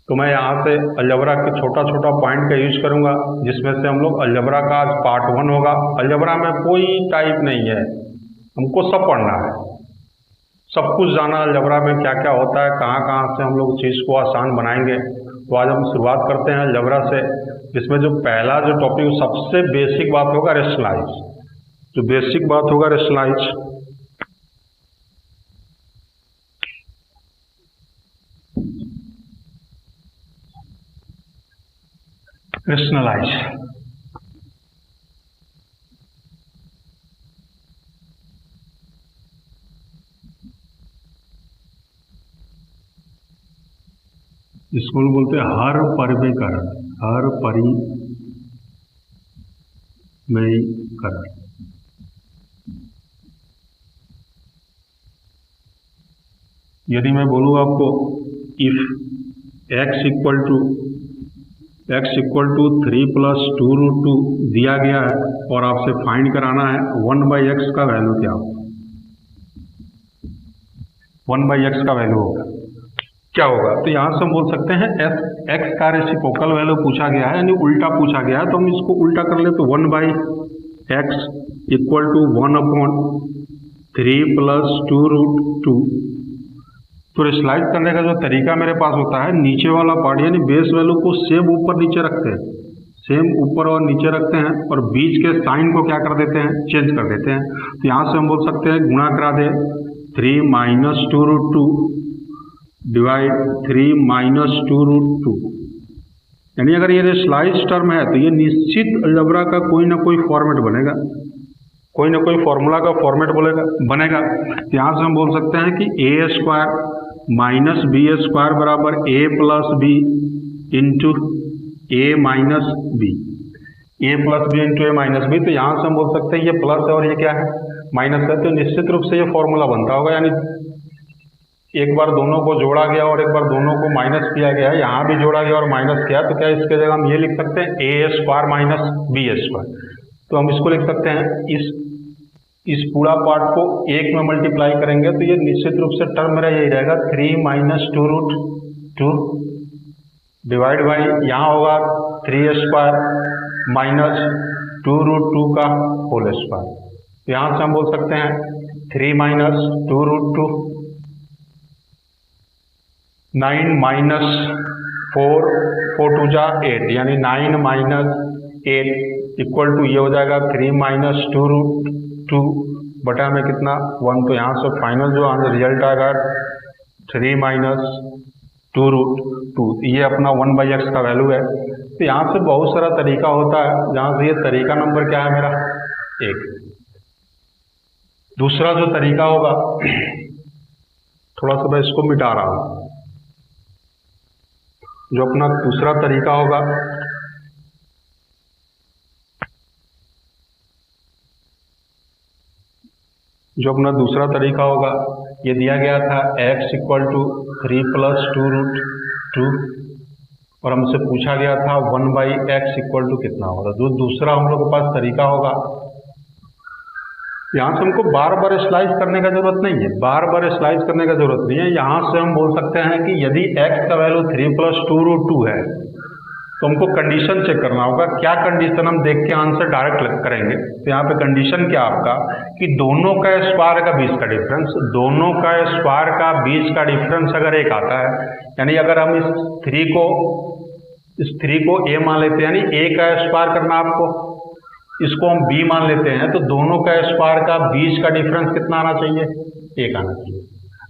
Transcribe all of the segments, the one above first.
तो मैं यहाँ से अलजबरा के छोटा छोटा पॉइंट का यूज करूँगा, जिसमें से हम लोग अलजबरा का आज पार्ट 1 होगा। अलजबरा में कोई टाइप नहीं है, हमको सब पढ़ना है, सब कुछ जाना अलजबरा में क्या क्या होता है, कहाँ कहाँ से हम लोग चीज़ को आसान बनाएंगे। तो आज हम शुरुआत करते हैं अलजबरा से, जिसमें जो पहला जो टॉपिक सबसे बेसिक बात होगा रेशनलाइज। जो बेसिक बात होगा रेशनलाइज, रेशनलाइज इसको बोलते हैं हर परिमेयकरण, हर परिमेयकरण। यदि मैं बोलूँ आपको इफ x इक्वल टू 3 + 2√2 दिया गया है और आपसे फाइंड कराना है 1/x का वैल्यू क्या होगा। 1/x का वैल्यू होगा क्या होगा, तो यहाँ से हम बोल सकते हैं x का रेसिप्रोकल वैल्यू पूछा गया है, यानी उल्टा पूछा गया है, तो हम इसको उल्टा कर ले तो 1/x इक्वल टू 1/3 + 2√2। तो रेशनलाइज करने का जो तरीका मेरे पास होता है, नीचे वाला पार्ट यानी बेस वैल्यू को सेम ऊपर नीचे रखते हैं, सेम ऊपर और नीचे रखते हैं, और बीच के साइन को क्या कर देते हैं, चेंज कर देते हैं। तो यहाँ से हम बोल सकते हैं गुणा करा दे 3 - 2√2 डिवाइड 3 - 2√2, यानी अगर ये रेशनलाइज टर्म है तो ये निश्चित अलजबरा का कोई ना कोई फॉर्मेट बनेगा, कोई ना कोई फॉर्मूला का फॉर्मेट बनेगा। तो यहाँ से हम बोल सकते हैं कि a² - b² बराबर a + b into a - b, a + b into a - b। तो यहाँ से हम बोल सकते हैं ये प्लस है और ये क्या है, माइनस है, तो निश्चित रूप से ये फॉर्मूला बनता होगा, यानी एक बार दोनों को जोड़ा गया और एक बार दोनों को माइनस किया गया है, यहाँ भी जोड़ा गया और माइनस किया, तो क्या इसके जगह हम ये लिख सकते हैं a² - b²। तो हम इसको लिख सकते हैं, इस पूरा पार्ट को 1 में मल्टीप्लाई करेंगे तो ये निश्चित रूप से टर्म मेरा यही रहेगा 3 - 2√2 डिवाइड बाई यहाँ होगा 3² - 2√2 का होल स्क्वायर। यहाँ से हम बोल सकते हैं 3 - 2√2 9 - 4 4 2 जा 8, यानी 9 - 8 इक्वल टू ये हो जाएगा 3 - 2√2 बटा में कितना 1। तो यहाँ से फाइनल जो रिजल्ट आएगा 3 - 2√2, ये अपना 1/x का वैल्यू है। तो यहाँ से बहुत सारा तरीका होता है, जहाँ से ये तरीका नंबर क्या है मेरा 1। दूसरा जो तरीका होगा, थोड़ा सा मैं इसको मिटा रहा हूँ, जो अपना दूसरा तरीका होगा, ये दिया गया था x इक्वल टू 3 + 2√2 और हमसे पूछा गया था 1/x इक्वल टू कितना होगा। जो दूसरा हम लोग के पास तरीका होगा, यहाँ से हमको बार बार स्लाइस करने का जरूरत नहीं है, यहाँ से हम बोल सकते हैं कि यदि x का वैल्यू 3 + 2√2 है तो हमको कंडीशन चेक करना होगा। क्या कंडीशन, हम देख के आंसर डायरेक्ट करेंगे। तो यहाँ पे कंडीशन क्या आपका कि दोनों का स्क्वायर का बीच का डिफरेंस, अगर 1 आता है, यानी अगर हम इस 3 को a मान लेते हैं, यानी a का स्क्वायर करना आपको, इसको हम b मान लेते हैं, तो दोनों का स्क्वायर का बीच का डिफरेंस कितना आना चाहिए, 1 आना चाहिए।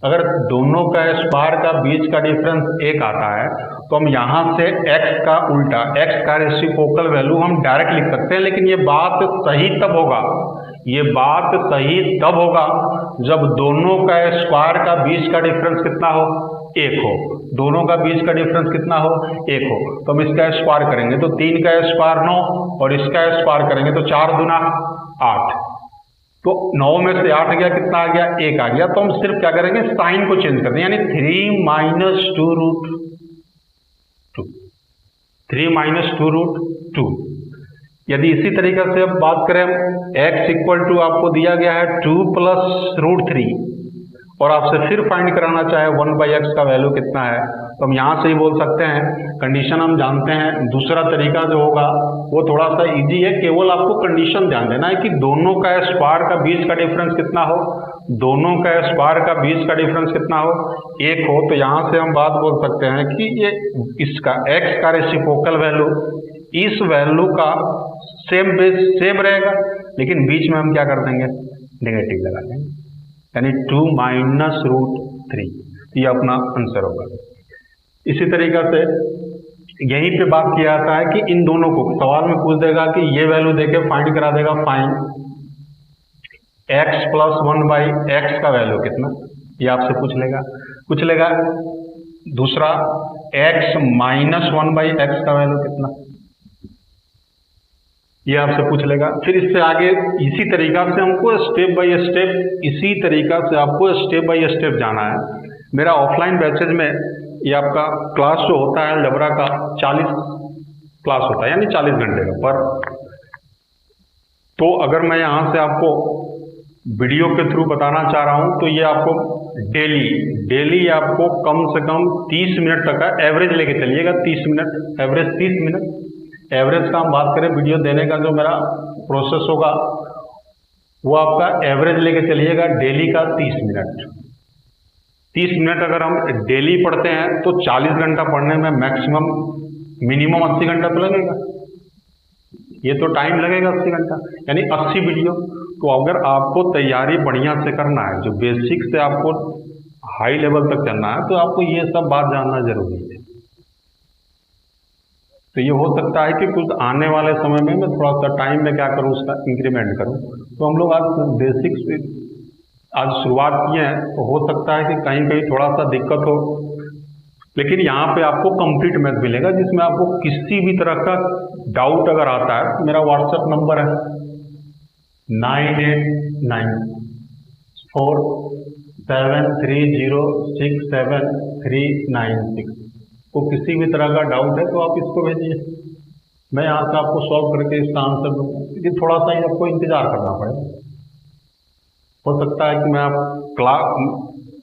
अगर दोनों का स्क्वायर का बीच का डिफरेंस 1 आता है तो हम यहाँ से x का उल्टा, x का रेसिप्रोकल वैल्यू हम डायरेक्ट लिख सकते हैं। लेकिन ये बात सही तब होगा जब दोनों का स्क्वायर का बीच का डिफरेंस कितना हो, 1 हो। दोनों का बीच का डिफरेंस कितना हो, 1 हो। तो हम इसका स्क्वायर करेंगे तो 3 का स्क्वायर 9 और इसका स्क्वायर करेंगे तो 4 दूना 8, तो 9 में से 8 गया, कितना आ गया, 1 आ गया। तो हम सिर्फ क्या करेंगे, साइन को चेंज कर दें, यानी 3 - 2√2। यदि इसी तरीके से अब बात करें, x इक्वल टू आपको दिया गया है 2 + √3 और आपसे फिर फाइंड कराना चाहे 1/x का वैल्यू कितना है, तो हम यहाँ से ही बोल सकते हैं। कंडीशन हम जानते हैं। दूसरा तरीका जो होगा वो थोड़ा सा इजी है, केवल आपको कंडीशन ध्यान देना है कि दोनों का स्क्वायर का बीच का डिफरेंस कितना हो, दोनों का स्क्वायर का बीच का डिफरेंस कितना हो, 1 हो। तो यहाँ से हम बात बोल सकते हैं कि ये इसका x का रेसिप्रोकल वैल्यू इस वैल्यू का सेम रहेगा, लेकिन बीच में हम क्या कर देंगे, नेगेटिव लगा देंगे, यानी 2 - √3। ये अपना आंसर होगा। इसी तरीका से यहीं पे बात किया जाता है कि इन दोनों को सवाल में पूछ देगा कि ये वैल्यू देके फाइंड करा देगा, फाइंड x + 1/x का वैल्यू कितना, ये आपसे पूछ लेगा। दूसरा x - 1/x का वैल्यू कितना, ये आपसे पूछ लेगा। फिर इससे आगे इसी तरीका से हमको स्टेप बाय स्टेप, इसी तरीका से आपको स्टेप बाय स्टेप जाना है। मेरा ऑफलाइन बैचेज में ये आपका क्लास जो होता है अलजेब्रा का 40 क्लास होता है, यानी 40 घंटे का पर। तो अगर मैं यहाँ से आपको वीडियो के थ्रू बताना चाह रहा हूँ तो ये आपको डेली आपको कम से कम 30 मिनट तक का एवरेज लेके चलिएगा। 30 मिनट एवरेज, 30 मिनट एवरेज का हम बात करें, वीडियो देने का जो मेरा प्रोसेस होगा वो आपका एवरेज लेके चलिएगा डेली का 30 मिनट। 30 मिनट अगर हम डेली पढ़ते हैं तो 40 घंटा पढ़ने में मैक्सिमम मिनिमम 80 घंटा तो लगेगा। ये तो टाइम लगेगा 80 घंटा, यानी 80 वीडियो। तो अगर आपको तैयारी बढ़िया से करना है, जो बेसिक से आपको हाई लेवल तक चलना है, तो आपको ये सब बात जानना जरूरी है। तो ये हो सकता है कि कुछ आने वाले समय में मैं थोड़ा सा टाइम में क्या करूँ, उसका इंक्रीमेंट करूँ। तो हम लोग आज बेसिक से आज शुरुआत किए हैं, तो हो सकता है कि कहीं कहीं थोड़ा सा दिक्कत हो, लेकिन यहाँ पे आपको कंप्लीट मैथ मिलेगा जिसमें आपको किसी भी तरह का डाउट अगर आता है, मेरा व्हाट्सएप नंबर है 989473067396। तो किसी भी तरह का डाउट है तो आप इसको भेजिए, मैं यहाँ से आपको सॉल्व करके इसका आंसर दूँगा। लेकिन थोड़ा सा ही आपको इंतजार करना पड़ेगा। हो सकता है कि मैं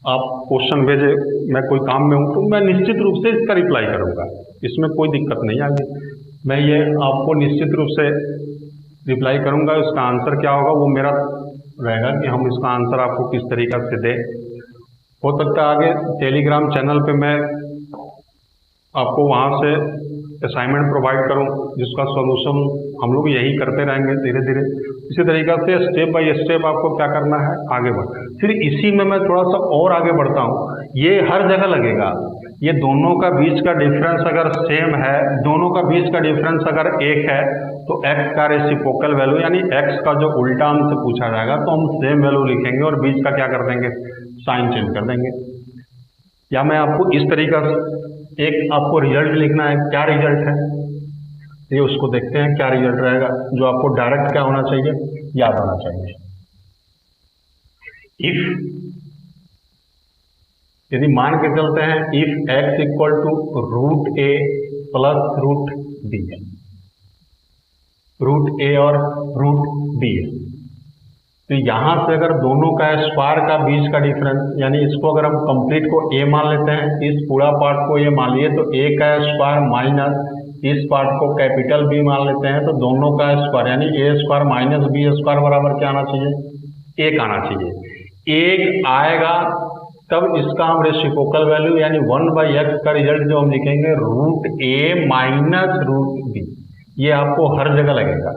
आप क्वेश्चन भेजे, मैं कोई काम में हूँ तो मैं निश्चित रूप से इसका रिप्लाई करूँगा, इसमें कोई दिक्कत नहीं आएगी। मैं ये आपको निश्चित रूप से रिप्लाई करूँगा। इसका आंसर क्या होगा वो मेरा रहेगा कि हम इसका आंसर आपको किस तरीक़ा से दें। हो सकता है आगे टेलीग्राम चैनल पे मैं आपको वहाँ से असाइनमेंट प्रोवाइड करूँ जिसका सॉल्यूशन हम लोग यही करते रहेंगे धीरे धीरे। इसी तरीक़ा से स्टेप बाय स्टेप आपको क्या करना है, आगे बढ़ना है। फिर इसी में मैं थोड़ा सा और आगे बढ़ता हूँ, ये हर जगह लगेगा। ये दोनों का बीच का डिफरेंस अगर सेम है, दोनों का बीच का डिफरेंस अगर 1 है, तो x का रेसिप्रोकल वैल्यू यानी x का जो उल्टा हमसे पूछा जाएगा तो हम सेम वैल्यू लिखेंगे और बीच का क्या कर देंगे, साइन चेंज कर देंगे। या मैं आपको इस तरीका से एक आपको रिजल्ट लिखना है, क्या रिजल्ट है ये उसको देखते हैं, क्या रिजल्ट रहेगा। जो आपको डायरेक्ट क्या होना चाहिए, याद होना चाहिए। इफ यदि मान के चलते हैं if x = √a + √b, √a और √b, तो यहाँ से अगर दोनों का स्क्वायर का बीच का डिफरेंस, यानी इसको अगर हम कंप्लीट को a मान लेते हैं, इस पूरा पार्ट को a मान लिए तो a का स्क्वायर माइनस इस पार्ट को कैपिटल B मान लेते हैं, तो दोनों का स्क्वायर यानी a² - b² बराबर क्या आना चाहिए, 1 आना चाहिए। 1 आएगा तब इसका हम रेसिप्रोकल वैल्यू यानी 1/x का रिजल्ट जो हम लिखेंगे √a - √b, ये आपको हर जगह लगेगा।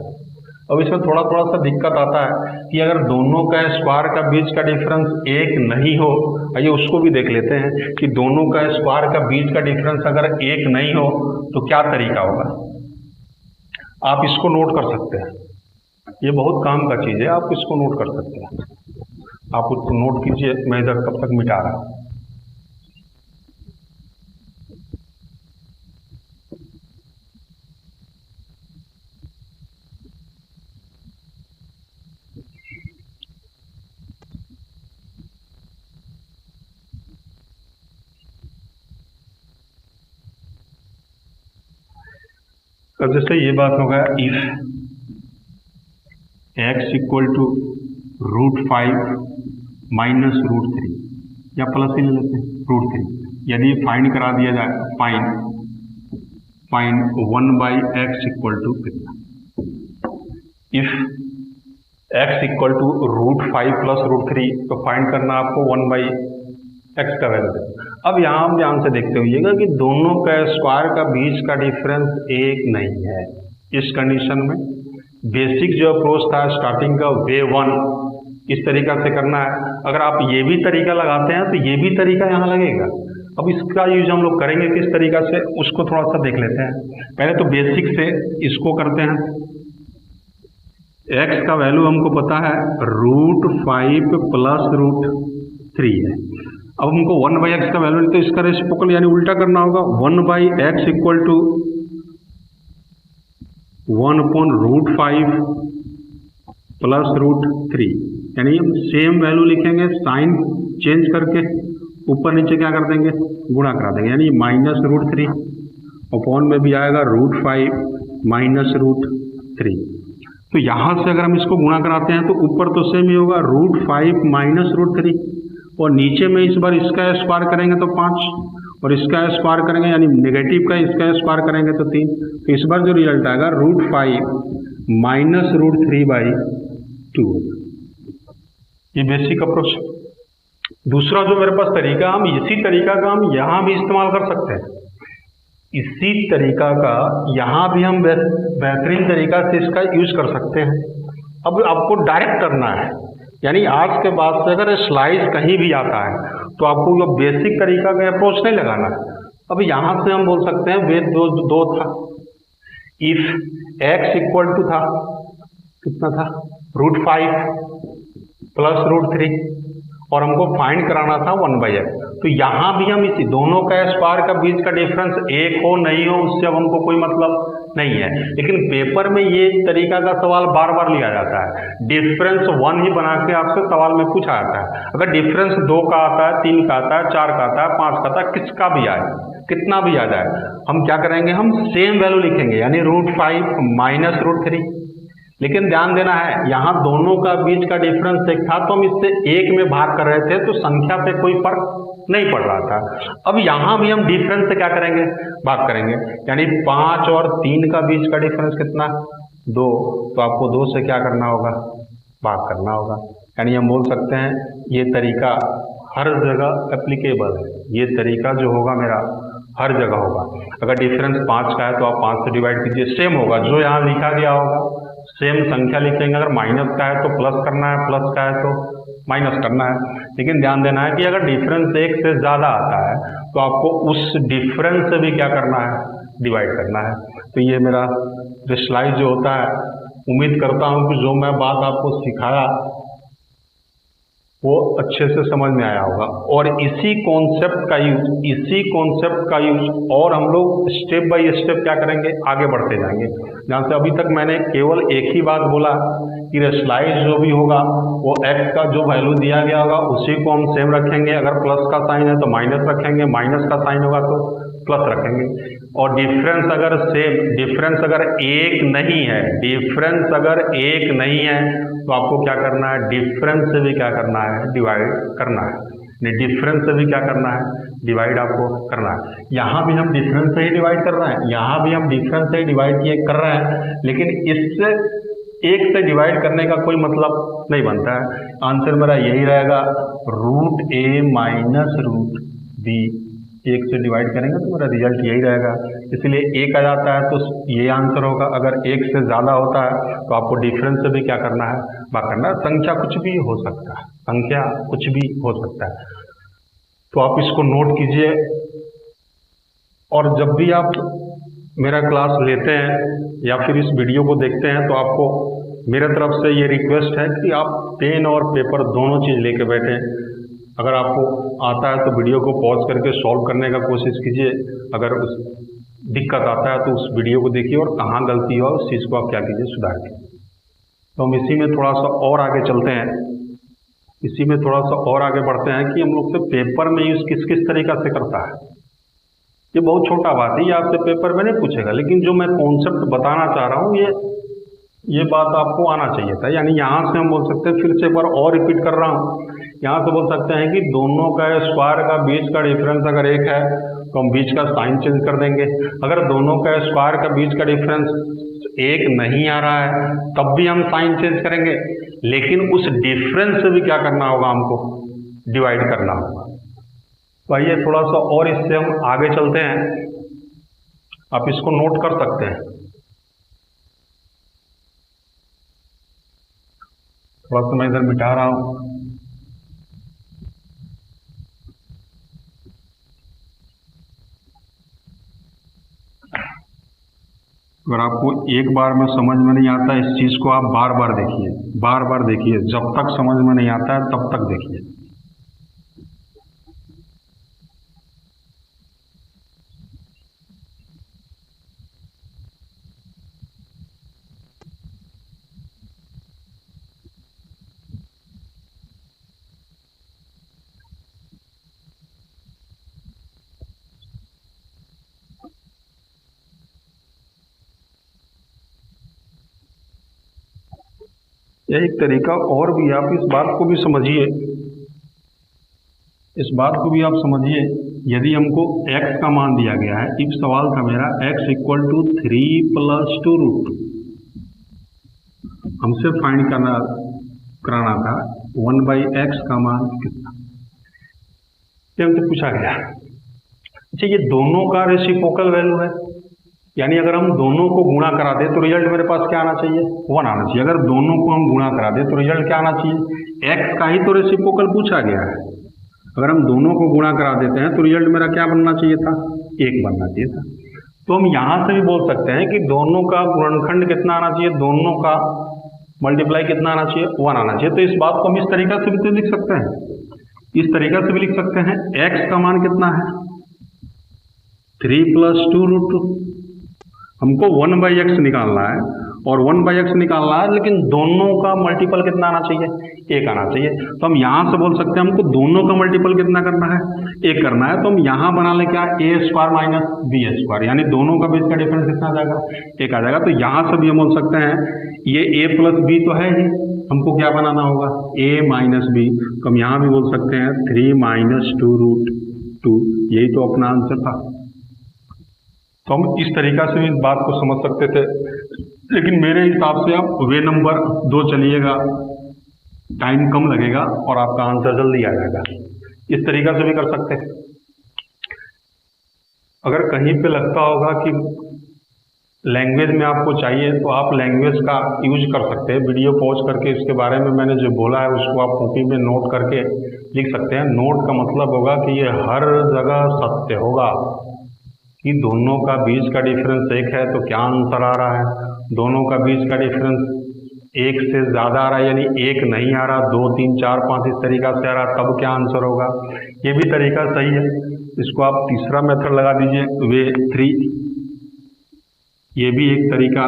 अब इसमें थोड़ा सा दिक्कत आता है कि अगर दोनों का स्क्वायर का बीच का डिफरेंस 1 नहीं हो, आइए उसको भी देख लेते हैं कि दोनों का स्क्वायर का बीच का डिफरेंस अगर 1 नहीं हो तो क्या तरीका होगा। आप इसको नोट कर सकते हैं, ये बहुत काम का चीज़ है, आप इसको नोट कर सकते हैं। आप उसको नोट कीजिए, मैं इधर कब तक मिटा रहा हूँ। अब जैसे ये बात होगा इफ x = √5 - √3, या प्लस ही ले लेते हैं √3। यदि फाइंड करा दिया जाए, फाइंड 1/x इक्वल टू कितना, if x equal to √5 plus √3, तो फाइंड करना आपको 1/x का वैल्यू। अब यहाँ हम ध्यान से देखते हुइएगा कि दोनों का स्क्वायर का बीच का डिफरेंस एक नहीं है। इस कंडीशन में बेसिक जो अप्रोच था स्टार्टिंग का वे 1 इस तरीका से करना है। अगर आप ये भी तरीका लगाते हैं तो ये भी तरीका यहाँ लगेगा। अब इसका यूज हम लोग करेंगे किस तरीका से, उसको थोड़ा सा देख लेते हैं। पहले तो बेसिक से इसको करते हैं। x का वैल्यू हमको पता है √5 प्लस √3 है। अब हमको 1/x का वैल्यू, तो इसका रेसिप्रोकल यानी उल्टा करना होगा। 1/x इक्वल टू 1/√5 प्लस √3, यानी हम सेम वैल्यू लिखेंगे, साइन चेंज करके ऊपर नीचे क्या कर देंगे, गुणा करा देंगे, यानी -√3 अपॉन में भी आएगा √5 माइनस √3। तो यहाँ से अगर हम इसको गुणा कराते हैं तो ऊपर तो सेम ही होगा √5 माइनस √3, और नीचे में इस बार इसका स्क्वायर करेंगे तो 5, और इसका स्क्वायर करेंगे यानी नेगेटिव का इसका स्क्वायर करेंगे तो 3। तो इस बार जो रिजल्ट आएगा √5 माइनस √3/2। ये बेसिक अप्रोच। दूसरा जो मेरे पास तरीका, हम इसी तरीका का हम यहाँ भी इस्तेमाल कर सकते हैं। इसी तरीका का यहाँ भी हम बेहतरीन तरीका से इसका यूज कर सकते हैं। अब आपको डायरेक्ट करना है, यानी आज के बाद से अगर स्लाइस कहीं भी आता है तो आपको जो बेसिक तरीका का अप्रोच नहीं लगाना है। अब यहाँ से हम बोल सकते हैं वे दो था, इफ x इक्वल टू था कितना था √5 प्लस √3, और हमको फाइंड कराना था 1/x। तो यहाँ भी हम इसी दोनों का स्क्वायर का बीच का डिफरेंस एक हो नहीं हो उससे अब हमको कोई मतलब नहीं है, लेकिन पेपर में ये तरीका का सवाल बार बार लिया जाता है। डिफरेंस 1 ही बना के आपसे सवाल में पूछा जाता है। अगर डिफरेंस 2 का आता है, 3 का आता है, 4 का आता है, 5 का आता है, किसका भी आए, कितना भी आ जाए, हम क्या करेंगे, हम सेम वैल्यू लिखेंगे, यानी √5 माइनस √3। लेकिन ध्यान देना है, यहाँ दोनों का बीच का डिफरेंस एक था तो हम इससे एक में भाग कर रहे थे, तो संख्या पे कोई फर्क नहीं पड़ रहा था। अब यहाँ भी हम डिफरेंस से क्या करेंगे, भाग करेंगे, यानी 5 और 3 का बीच का डिफरेंस कितना 2, तो आपको 2 से क्या करना होगा, भाग करना होगा। यानी हम बोल सकते हैं ये तरीका हर जगह एप्लीकेबल है। ये तरीका जो होगा मेरा हर जगह होगा। अगर डिफरेंस 5 का है तो आप 5 से डिवाइड कीजिए, सेम होगा जो यहाँ लिखा गया होगा, सेम संख्या लिखेंगे। अगर माइनस का है तो प्लस करना है, प्लस का है तो माइनस करना है। लेकिन ध्यान देना है कि अगर डिफरेंस 1 से ज़्यादा आता है तो आपको उस डिफरेंस से भी क्या करना है, डिवाइड करना है। तो ये मेरा जो स्लाइड जो होता है, उम्मीद करता हूँ कि जो मैं बात आपको सिखाया वो अच्छे से समझ में आया होगा। और इसी कॉन्सेप्ट का यूज और हम लोग स्टेप बाय स्टेप क्या करेंगे, आगे बढ़ते जाएंगे। जहाँ से अभी तक मैंने केवल एक ही बात बोला कि स्लाइड जो भी होगा वो x का जो वैल्यू दिया गया होगा उसी को हम सेम रखेंगे। अगर प्लस का साइन है तो माइनस रखेंगे, माइनस का साइन होगा तो प्लस रखेंगे। और डिफरेंस अगर सेम, डिफरेंस अगर एक नहीं है, डिफरेंस अगर एक नहीं है तो आपको क्या करना है, डिफरेंस से भी क्या करना है, डिवाइड करना है। डिफरेंस से भी क्या करना है, डिवाइड आपको करना है। यहाँ भी हम डिफरेंस से ही डिवाइड कर रहे हैं, यहाँ भी हम डिफरेंस से ही डिवाइड कर रहे हैं, लेकिन इससे एक से डिवाइड करने का कोई मतलब नहीं बनता है। आंसर मेरा यही रहेगा √a माइनस √b। एक से डिवाइड करेंगे तो मेरा रिजल्ट यही रहेगा। इसलिए एक आ जाता है तो ये आंसर होगा। अगर एक से ज़्यादा होता है तो आपको डिफरेंस से भी क्या करना है, भाग करना है। संख्या कुछ भी हो सकता है, संख्या कुछ भी हो सकता है। तो आप इसको नोट कीजिए, और जब भी आप मेरा क्लास लेते हैं या फिर इस वीडियो को देखते हैं तो आपको मेरे तरफ से ये रिक्वेस्ट है कि आप पेन और पेपर दोनों चीज़ लेके बैठें। अगर आपको आता है तो वीडियो को पॉज करके सॉल्व करने का कोशिश कीजिए। अगर उस दिक्कत आता है तो उस वीडियो को देखिए और कहाँ गलती हो उस चीज़ को आप क्या कीजिए, सुधार कीजिए। तो हम इसी में थोड़ा सा और आगे चलते हैं, इसी में थोड़ा सा और आगे बढ़ते हैं कि हम लोग से पेपर में यूज़ किस किस तरीक़ा से करता है। ये बहुत छोटा बात है, ये आपसे पेपर में नहीं पूछेगा, लेकिन जो मैं कॉन्सेप्ट बताना चाह रहा हूँ ये ये बात आपको आना चाहिए था। यानी यहाँ से हम बोल सकते हैं, फिर से एक बार और रिपीट कर रहा हूँ, यहाँ से बोल सकते हैं कि दोनों का स्क्वायर का बीच का डिफरेंस अगर एक है तो हम बीच का साइन चेंज कर देंगे। अगर दोनों का स्क्वायर का बीच का डिफरेंस एक नहीं आ रहा है तब भी हम साइन चेंज करेंगे, लेकिन उस डिफरेंस से भी क्या करना होगा, हमको डिवाइड करना होगा। तो आइए थोड़ा सा और इससे हम आगे चलते हैं। आप इसको नोट कर सकते हैं। थोड़ा सा मैं इधर मिटा रहा हूं। अगर आपको एक बार में समझ में नहीं आता इस चीज को, आप बार बार देखिए, बार बार देखिए, जब तक समझ में नहीं आता है तब तक देखिए। यह एक तरीका और भी, आप इस बात को भी समझिए, इस बात को भी आप समझिए। यदि हमको x का मान दिया गया है, इफ सवाल था मेरा x इक्वल टू 3 + 2√2, हमसे फाइंड कराना था 1/x का मान कितना, ये हमसे पूछा गया। अच्छा, ये दोनों का रेसिप्रोकल वैल्यू है, यानी अगर हम दोनों को गुणा करा दे तो रिजल्ट मेरे पास क्या आना चाहिए, 1 आना चाहिए। अगर दोनों को हम गुणा करा दे तो रिजल्ट क्या आना चाहिए, x का ही तो रेसिप्रोकल पूछा गया है। अगर हम दोनों को गुणा करा देते हैं तो रिजल्ट मेरा क्या बनना चाहिए था, 1 बनना चाहिए था। तो हम यहाँ से भी बोल सकते हैं कि दोनों का गुणनखंड कितना आना चाहिए, दोनों का मल्टीप्लाई कितना आना चाहिए, 1 आना चाहिए। तो इस बात को हम इस तरीका से भी तो लिख सकते हैं, इस तरीका से भी लिख सकते हैं। x का मान कितना है, 3 + 2√2। हमको 1/x निकालना है और 1/x निकालना है, लेकिन दोनों का मल्टीपल कितना आना चाहिए, 1 आना चाहिए। तो हम यहाँ से बोल सकते हैं हमको दोनों का मल्टीपल कितना करना है, 1 करना है। तो हम यहाँ बना लें क्या, a² - b², यानी दोनों का बीच का डिफरेंस कितना आ जाएगा, 1 आ जाएगा। तो यहाँ से भी हम बोल सकते हैं ये a + b तो है ही, हमको क्या बनाना होगा, a - b। तो हम यहाँ भी बोल सकते हैं 3 - 2√2, यही तो अपना आंसर था। तो हम इस तरीका से भी इस बात को समझ सकते थे, लेकिन मेरे हिसाब से आप वे नंबर 2 चलिएगा, टाइम कम लगेगा और आपका आंसर जल्दी आ जाएगा। इस तरीका से भी कर सकते हैं। अगर कहीं पे लगता होगा कि लैंग्वेज में आपको चाहिए तो आप लैंग्वेज का यूज कर सकते हैं। वीडियो पॉज करके इसके बारे में मैंने जो बोला है उसको आप कॉपी में नोट करके लिख सकते हैं। नोट का मतलब होगा कि ये हर जगह सत्य होगा कि दोनों का बीच का डिफरेंस 1 है तो क्या आंसर आ रहा है, दोनों का बीच का डिफरेंस 1 से ज़्यादा आ रहा है यानी 1 नहीं आ रहा, 2 3 4 5 इस तरीका से आ रहा, तब क्या आंसर होगा। ये भी तरीका सही है। इसको आप तीसरा मेथड लगा दीजिए, वे 3, ये भी एक तरीका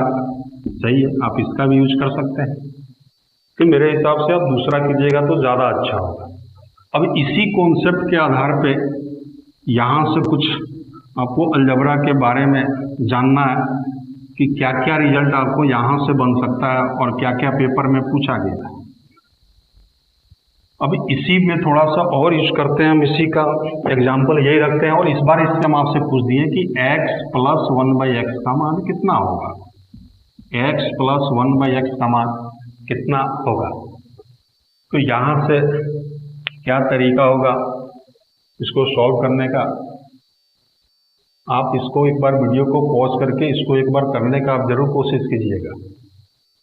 सही है, आप इसका भी यूज कर सकते हैं। तो मेरे हिसाब से आप दूसरा कीजिएगा तो ज़्यादा अच्छा होगा। अब इसी कॉन्सेप्ट के आधार पे यहाँ से कुछ आपको अलजबरा के बारे में जानना है कि क्या क्या रिजल्ट आपको यहाँ से बन सकता है और क्या क्या पेपर में पूछा गया है। अब इसी में थोड़ा सा और यूज करते हैं, हम इसी का एग्जाम्पल यही रखते हैं और इस बार इससे हम आपसे पूछ दिए कि x + 1/x का मान कितना होगा, x + 1/x का मान कितना होगा। तो यहाँ से क्या तरीका होगा इसको सॉल्व करने का, आप इसको एक बार वीडियो को पॉज करके इसको एक बार करने का आप जरूर कोशिश कीजिएगा।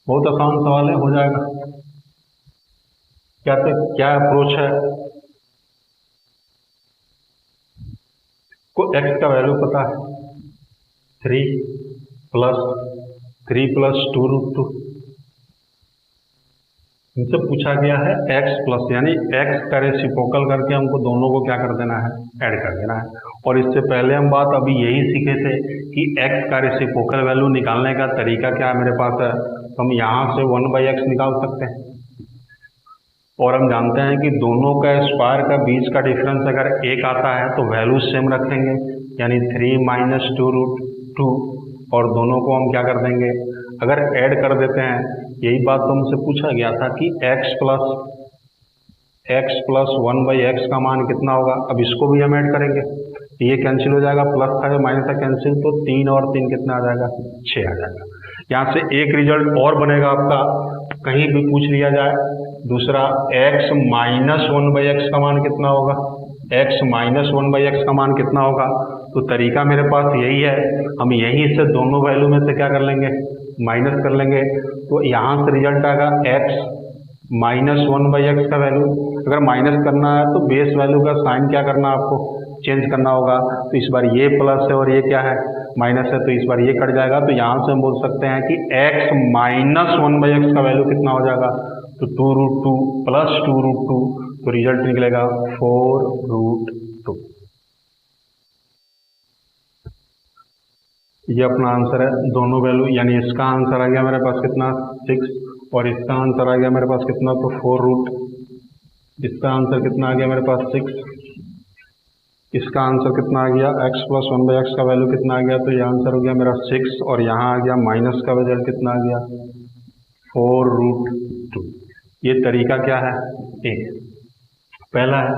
बहुत आसान सवाल है, हो जाएगा। क्या अप्रोच है, को x का वैल्यू पता है 3 + 2√2, इनसे पूछा गया है x प्लस, यानी x का रेसिप्रोकल करके हमको दोनों को क्या कर देना है, ऐड कर देना है। और इससे पहले हम बात अभी यही सीखे थे कि x का रेसिप्रोकल वैल्यू निकालने का तरीका क्या है मेरे पास है, तो हम यहाँ से 1/x निकाल सकते हैं। और हम जानते हैं कि दोनों का स्क्वायर का बीच का डिफरेंस अगर 1 आता है तो वैल्यू सेम रखेंगे, यानी 3 - 2√2 और दोनों को हम क्या कर देंगे, अगर ऐड कर देते हैं, यही बात तो हमसे पूछा गया था कि x प्लस 1/x का मान कितना होगा। अब इसको भी हम ऐड करेंगे, ये कैंसिल हो जाएगा, प्लस था माइनस था कैंसिल, तो 3 और 3 कितना आ जाएगा, 6 आ जाएगा। यहाँ से एक रिजल्ट और बनेगा आपका, कहीं भी पूछ लिया जाए, दूसरा x माइनस 1/x का मान कितना होगा, x माइनस 1/x का मान कितना होगा। तो तरीका मेरे पास यही है, हम यहीं से दोनों वैल्यू में से क्या कर लेंगे, माइनस कर लेंगे। तो यहाँ से रिजल्ट आएगा x माइनस 1/x का वैल्यू। अगर माइनस करना है तो बेस वैल्यू का साइन क्या करना है, आपको चेंज करना होगा। तो इस बार ये प्लस है और ये क्या है, माइनस है, तो इस बार ये कट जाएगा। तो यहाँ से हम बोल सकते हैं कि x माइनस 1/x का वैल्यू कितना हो जाएगा, तो 2√2 प्लस 2√2, तो रिजल्ट निकलेगा 4√2। ये अपना आंसर है, दोनों वैल्यू, यानी इसका आंसर आ गया मेरे पास कितना, 6, और इसका आंसर आ गया मेरे पास कितना, तो 4√, इसका आंसर कितना आ गया मेरे पास 6, इसका आंसर कितना आ गया, x प्लस 1/x का वैल्यू कितना आ गया, तो ये आंसर हो गया मेरा 6, और यहाँ आ गया माइनस का रिजल्ट कितना आ गया, 4√2। ये तरीका क्या है, एक पहला है।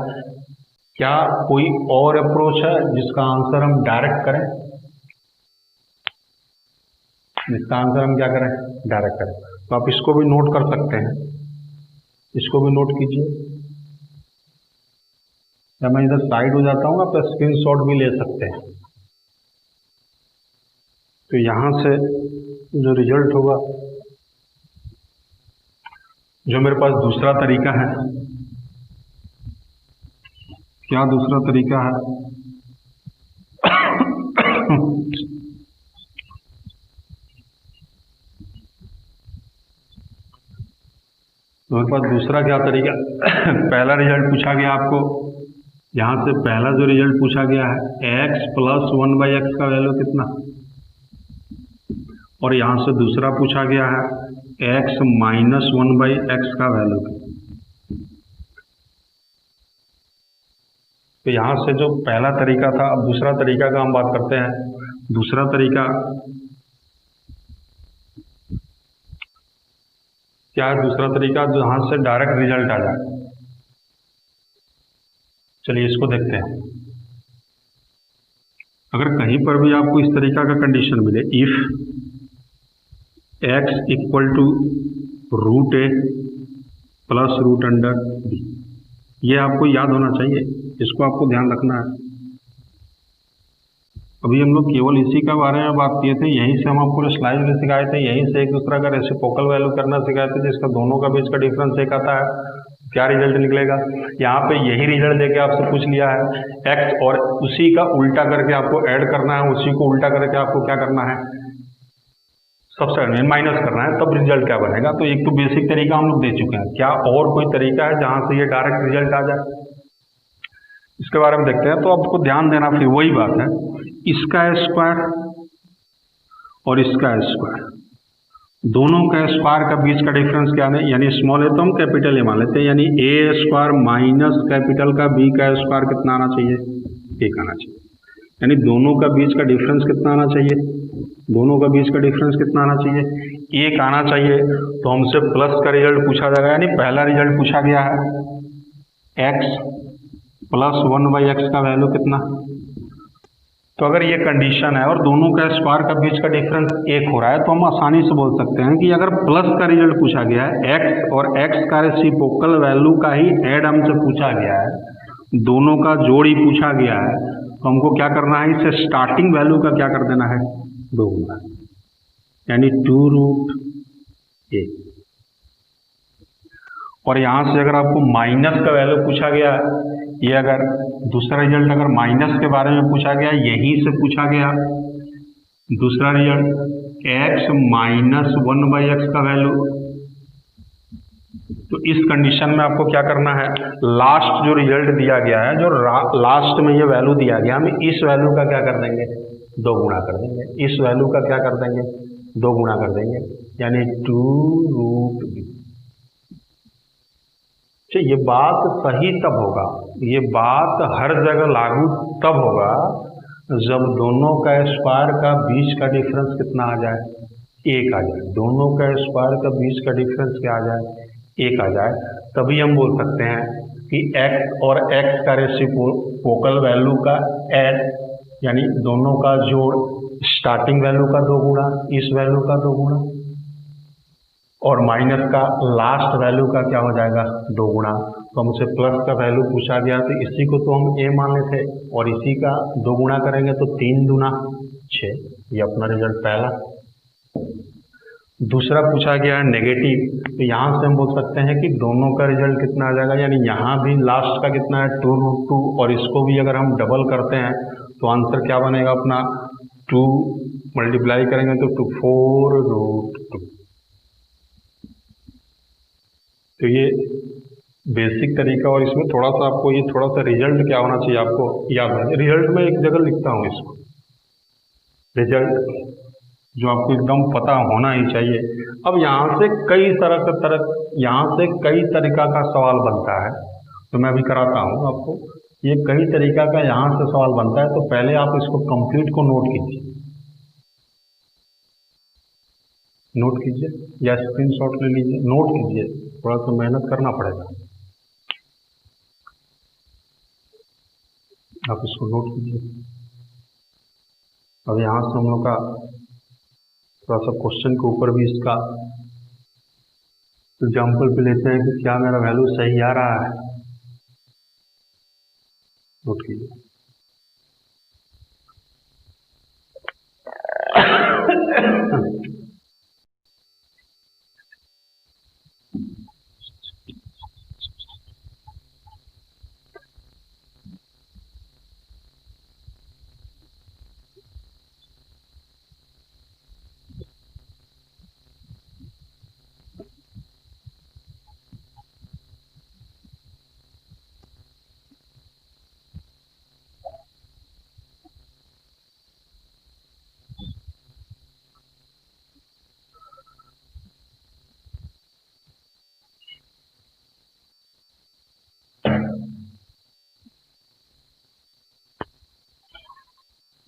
क्या कोई और अप्रोच है जिसका आंसर हम डायरेक्ट करें, जिसका आंसर हम क्या करें, डायरेक्ट करें। तो आप इसको भी नोट कर सकते हैं, इसको भी नोट कीजिए, या मैं इधर साइड हो जाता हूँ, आप स्क्रीनशॉट भी ले सकते हैं। तो यहाँ से जो रिजल्ट होगा, जो मेरे पास दूसरा तरीका है, क्या दूसरा तरीका है, तो मेरे पास दूसरा क्या तरीका पहला रिजल्ट पूछा गया आपको, यहाँ से पहला जो रिजल्ट पूछा गया है x प्लस 1/x का वैल्यू कितना, और यहाँ से दूसरा पूछा गया है x माइनस 1/x का वैल्यू। तो यहाँ से जो पहला तरीका था, अब दूसरा तरीका का हम बात करते हैं। दूसरा तरीका क्या है, दूसरा तरीका जहाँ से डायरेक्ट रिजल्ट आ जाए। चलिए इसको देखते हैं। अगर कहीं पर भी आपको इस तरीका का कंडीशन मिले, if x equal to √a plus √b, ये आपको याद होना चाहिए, इसको आपको ध्यान रखना है। अभी हम लोग केवल इसी के बारे में बात किए थे, यहीं से हम आपको स्लाइड में सिखाए थे, यहीं से एक दूसरा का रेसिप्रोकल वैल्यू करना सिखाए थे, जिसका दोनों का बीच का डिफरेंस एक आता है, क्या रिजल्ट निकलेगा। यहाँ पे यही रिजल्ट देके आपसे पूछ लिया है x, और उसी का उल्टा करके आपको ऐड करना है, उसी को उल्टा करके आपको क्या करना है, सबसे में माइनस करना है, तब रिजल्ट क्या बनेगा। तो एक तो बेसिक तरीका हम लोग दे चुके हैं, क्या और कोई तरीका है जहाँ से ये डायरेक्ट रिजल्ट आ जाए, इसके बारे में देखते हैं। तो आपको ध्यान देना, फिर वही बात है, इसका स्क्वायर और इसका स्क्वायर, दोनों का स्क्वायर का बीच का डिफरेंस क्या है, यानी स्मॉल है तो हम कैपिटल ए मान लेते हैं, यानी a² माइनस कैपिटल का b का स्क्वायर कितना आना चाहिए, 1 आना चाहिए। यानी दोनों का बीच का डिफरेंस कितना आना चाहिए, दोनों का बीच का डिफरेंस कितना आना चाहिए, 1 आना चाहिए। तो हमसे प्लस का रिजल्ट पूछा जाएगा, यानी पहला रिजल्ट पूछा गया है x प्लस 1/x का वैल्यू कितना। तो अगर ये कंडीशन है और दोनों का स्क्वायर का बीच का डिफरेंस 1 हो रहा है, तो हम आसानी से बोल सकते हैं कि अगर प्लस का रिजल्ट पूछा गया है, x और x का रेसिप्रोकल वैल्यू का ही ऐड हमसे पूछा गया है, दोनों का जोड़ ही पूछा गया है, तो हमको क्या करना है, इसे स्टार्टिंग वैल्यू का क्या कर देना है, 2 गुना, यानी 2√a। और यहाँ से अगर आपको माइनस का वैल्यू पूछा गया, ये अगर दूसरा रिजल्ट अगर माइनस के बारे में पूछा गया, यहीं से पूछा गया दूसरा रिजल्ट x माइनस 1/x का वैल्यू, तो इस कंडीशन में आपको क्या करना है, लास्ट जो रिजल्ट दिया गया है, जो लास्ट में ये वैल्यू दिया गया, हम इस वैल्यू का क्या कर देंगे, 2 गुना कर देंगे, इस वैल्यू का क्या कर देंगे, 2 गुना कर देंगे, यानी 2√b। ये बात सही तब होगा, ये बात हर जगह लागू तब होगा जब दोनों का स्क्वायर का बीच का डिफरेंस कितना आ जाए, एक आ जाए, दोनों का स्क्वायर का बीच का डिफरेंस क्या आ जाए, एक आ जाए, तभी हम बोल सकते हैं कि x और x का रेसिप्रोकल वैल्यू का एड, यानी दोनों का जोड़ स्टार्टिंग वैल्यू का 2 गुना, इस वैल्यू का 2 गुना, और माइनस का लास्ट वैल्यू का क्या हो जाएगा, 2 गुना। तो हमसे प्लस का वैल्यू पूछा गया तो इसी को तो हम a मान लेते थे, और इसी का 2 गुना करेंगे तो 3 दूना 6। ये अपना रिजल्ट पहला। दूसरा पूछा गया है नेगेटिव, तो यहाँ से हम बोल सकते हैं कि दोनों का रिजल्ट कितना आ जाएगा, यानी यहाँ भी लास्ट का कितना है 2√2, और इसको भी अगर हम डबल करते हैं तो आंसर क्या बनेगा अपना, 2 मल्टीप्लाई करेंगे तो 4√2। तो ये बेसिक तरीका, और इसमें थोड़ा सा आपको ये थोड़ा सा रिजल्ट क्या होना चाहिए आपको याद है। रिजल्ट में एक जगह लिखता हूँ इसको, रिजल्ट जो आपको एकदम पता होना ही चाहिए। अब यहाँ से कई यहाँ से कई तरीका का सवाल बनता है, तो मैं अभी कराता हूँ आपको। ये कई तरीका का यहाँ से सवाल बनता है, तो पहले आप इसको कंप्लीट को नोट कीजिए, नोट कीजिए या स्क्रीनशॉट ले लीजिए, नोट कीजिए, थोड़ा सा मेहनत करना पड़ेगा। आप इसको नोट कीजिए। अब यहाँ से हम लोग का थोड़ा सा क्वेश्चन के ऊपर भी इसका एग्जाम्पल पे लेते हैं कि क्या मेरा वैल्यू सही आ रहा है, नोट कीजिए।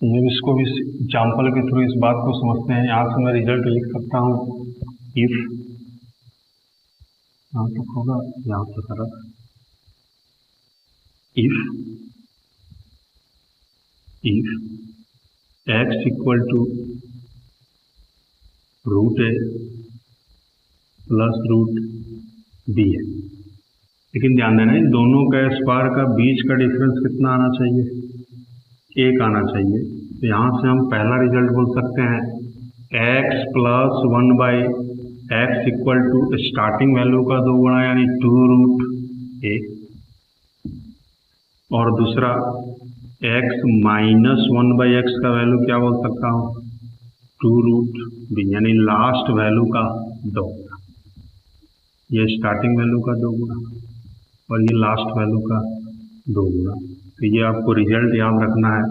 मैं इसको भी एग्जाम्पल के थ्रू इस बात को समझते हैं। यहाँ से मैं रिजल्ट लिख सकता हूँ, इफ, यहाँ तक होगा, यहाँ से तरफ, if x equal to √a plus √b है। लेकिन ध्यान देना, इन दोनों का स्क्वायर का बीच का डिफरेंस कितना आना चाहिए, 1 आना चाहिए। तो यहाँ से हम पहला रिजल्ट बोल सकते हैं x plus 1/x equal to starting value का 2 गुना यानी 2√a, और दूसरा x माइनस 1/x का वैल्यू क्या बोल सकता हूँ, 2√b, यानी लास्ट वैल्यू का 2 गुना। ये स्टार्टिंग वैल्यू का 2 गुना और ये लास्ट वैल्यू का 2 गुना। तो ये आपको रिजल्ट याद रखना है,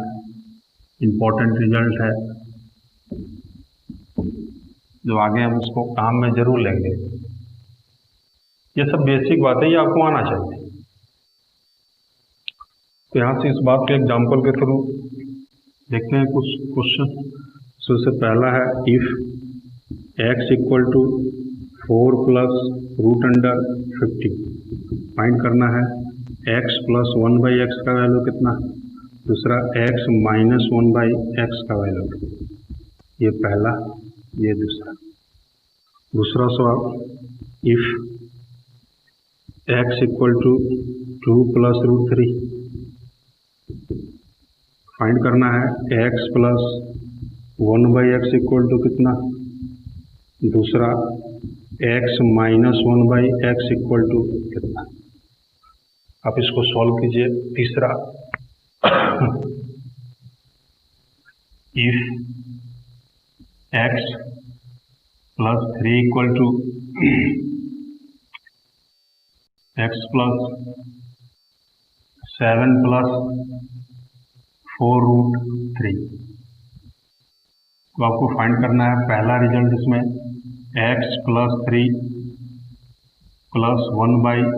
इम्पोर्टेंट रिजल्ट है, जो आगे हम इसको काम में जरूर लेंगे। ये सब बेसिक बातें ये आपको आना चाहिए। तो यहाँ से इस बात के एग्जाम्पल के थ्रू देखते हैं कुछ क्वेश्चन। सबसे पहला है if x equal to 4 plus √50, find करना है x प्लस 1/x का वैल्यू कितना, दूसरा x माइनस 1/x का वैल्यू। ये पहला, ये दूसरा सवाल if x equal to 2 plus √3, find करना है x plus 1/x equal to कितना, दूसरा x minus 1/x equal to कितना। आप इसको सॉल्व कीजिए। तीसरा if x plus 3 equal to x plus 7 plus 4√3, तो आपको फाइंड करना है पहला रिजल्ट इसमें x plus 3 plus 1/,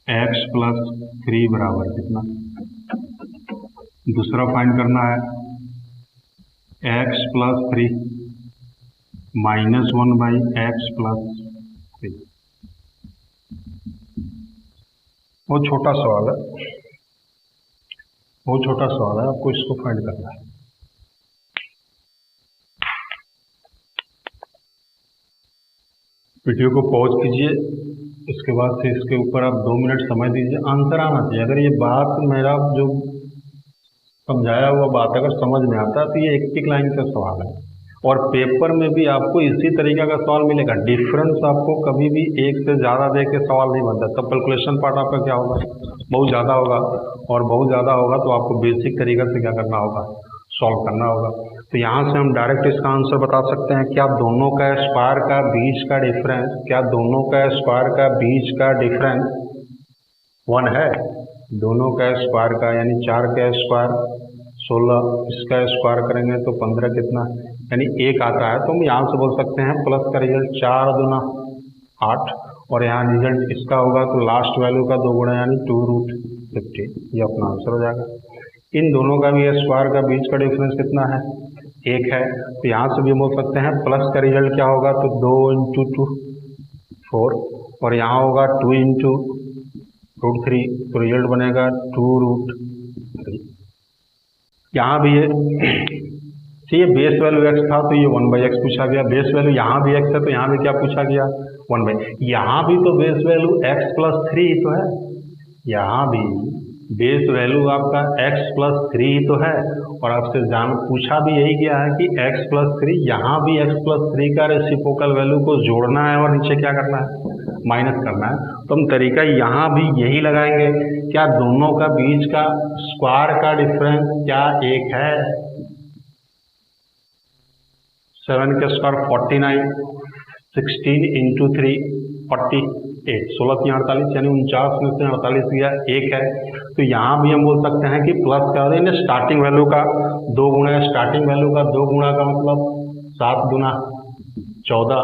x plus 3 बराबर कितना, दूसरा फाइंड करना है x plus 3 minus 1 by x plus 3। बहुत छोटा सवाल है, बहुत छोटा सवाल है, आपको इसको फाइंड करना है। वीडियो को पॉज कीजिए, इसके बाद से इसके ऊपर आप 2 मिनट समय दीजिए, आंसर आना चाहिए। अगर ये बात मेरा जो समझाया हुआ बात अगर समझ में आता है तो ये एक लाइन का सवाल है, और पेपर में भी आपको इसी तरीके का सवाल मिलेगा। डिफरेंस आपको कभी भी एक से ज़्यादा दे के सवाल नहीं बनता, तब कैलकुलेशन पार्ट आपका क्या होगा, बहुत ज़्यादा होगा, और बहुत ज़्यादा होगा तो आपको बेसिक तरीक़ा से क्या करना होगा, सॉल्व करना होगा। तो यहाँ से हम डायरेक्ट इसका आंसर बता सकते हैं। क्या दोनों का स्क्वायर का बीच का डिफरेंस, क्या दोनों का स्क्वायर का बीच का डिफरेंस 1 है? दोनों का स्क्वायर का यानी 4 का स्क्वायर 16, इसका स्क्वायर करेंगे तो 15 कितना यानी 1 आता है। तो हम यहाँ से बोल सकते हैं प्लस का रिजल्ट 4 दूना 8, और यहाँ रिजल्ट इसका होगा तो लास्ट वैल्यू का 2 गुणा यानी 2√50, ये अपना आंसर हो जाएगा। इन दोनों का भी स्क्वायर का बीच का डिफरेंस कितना है, 1 है। तो यहाँ से भी बोल सकते हैं प्लस का रिजल्ट क्या होगा, तो 2 × 2 4, और यहाँ होगा 2 × √3, तो रिजल्ट बनेगा 2√3। यहाँ भी ये ये बेस वैल्यू x था तो ये 1/x पूछा गया, बेस वैल्यू यहाँ भी x है तो यहाँ भी क्या पूछा गया 1/, यहाँ भी तो बेस वैल्यू x + 3 तो है, यहाँ भी बेस वैल्यू आपका x + 3 तो है, और आपसे पूछा भी यही गया है कि x + 3, यहाँ भी x + 3 का रेसिप्रोकल वैल्यू को जोड़ना है और नीचे क्या करना है, माइनस करना है। तो हम तरीका यहाँ भी यही लगाएंगे, क्या दोनों का बीच का स्क्वायर का डिफरेंस क्या 1 है। 7 का स्क्वायर 49, 16 × 3 48, 16 × 48 यानी 49 में से 48 गया 1 है। तो यहाँ भी हम बोल सकते हैं कि प्लस का होता है स्टार्टिंग वैल्यू का 2 गुणा, स्टार्टिंग वैल्यू का 2 गुणा का मतलब 7 दूना 14,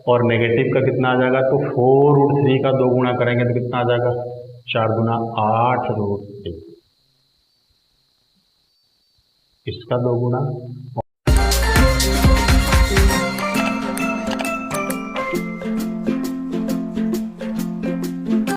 और नेगेटिव का कितना आ जाएगा, तो 4√3 का 2 गुणा करेंगे तो कितना आ जाएगा, 4 दूना 8√3, इसका 2 गुणा